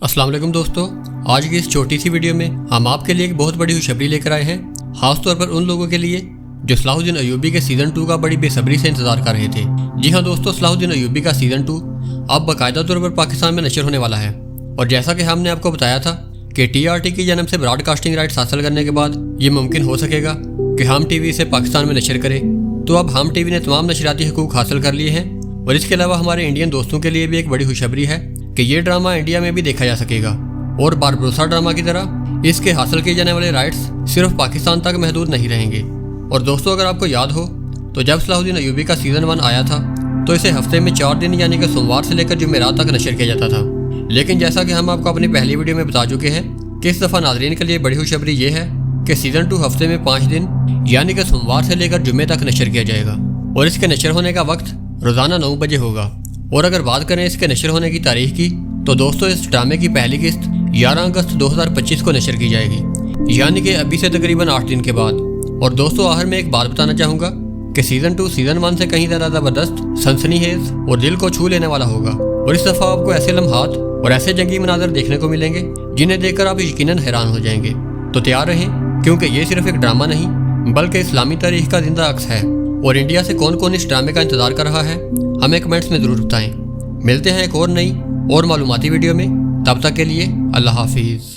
अस्सलाम वालेकुम दोस्तों, आज की इस छोटी सी वीडियो में हम आपके लिए एक बहुत बड़ी खुशखबरी लेकर आए हैं, खासतौर पर उन लोगों के लिए जो सलाहुद्दीन अय्यूबी के सीज़न 2 का बड़ी बेसब्री से इंतजार कर रहे थे। जी हाँ दोस्तों, सलाहुद्दीन अय्यूबी का सीज़न 2 अब बाकायदा तौर पर पाकिस्तान में नशर होने वाला है। और जैसा कि हमने आपको बताया था कि TRT की जन्म से ब्रॉडकास्टिंग राइट्स हासिल करने के बाद ये मुमकिन हो सकेगा कि हम टीवी इसे पाकिस्तान में नशर करे, तो अब हम टीवी ने तमाम नशरियाती हुकूक हासिल कर लिए हैं। और इसके अलावा हमारे इंडियन दोस्तों के लिए भी एक बड़ी खुशखबरी है कि ये ड्रामा इंडिया में भी देखा जा सकेगा। और बारबरोसा ड्रामा की तरह इसके हासिल किए जाने वाले राइट्स सिर्फ पाकिस्तान तक महदूद नहीं रहेंगे। और दोस्तों, अगर आपको याद हो तो जब सलाहुद्दीन अय्यूबी का सीज़न 1 आया था तो इसे हफ्ते में 4 दिन यानी कि सोमवार से लेकर जुमेरात तक नशर किया जाता था। लेकिन जैसा कि हम आपको अपनी पहली वीडियो में बता चुके हैं कि इस दफ़ा नाज़रीन के लिए बड़ी खुशखबरी ये है कि सीज़न 2 हफ्ते में 5 दिन यानी कि सोमवार से लेकर जुमे तक नशर किया जाएगा। और इसके नशर होने का वक्त रोज़ाना 9 बजे होगा। और अगर बात करें इसके नशर होने की तारीख की, तो दोस्तों इस ड्रामे की पहली किस्त 11 अगस्त 2025 को नशर की जाएगी, यानी कि अभी से तकरीबन 8 दिन के बाद। और दोस्तों, आखिर में एक बात बताना चाहूँगा कि सीज़न 2 सीज़न 1 से कहीं ज़्यादा ज़बरदस्त, सनसनीखेज और दिल को छू लेने वाला होगा। और इस दफ़ा आपको ऐसे लम्हात और ऐसे जंगी मनाजर देखने को मिलेंगे जिन्हें देखकर आप यकीनन हैरान हो जाएंगे। तो तैयार रहें, क्योंकि ये सिर्फ एक ड्रामा नहीं बल्कि इस्लामी तारीख का जिंदा अक्स है। और इंडिया से कौन कौन इस ड्रामे का इंतजार कर रहा है हमें कमेंट्स में ज़रूर बताएं। मिलते हैं एक और नई और मालूमाती वीडियो में, तब तक के लिए अल्लाह हाफिज़।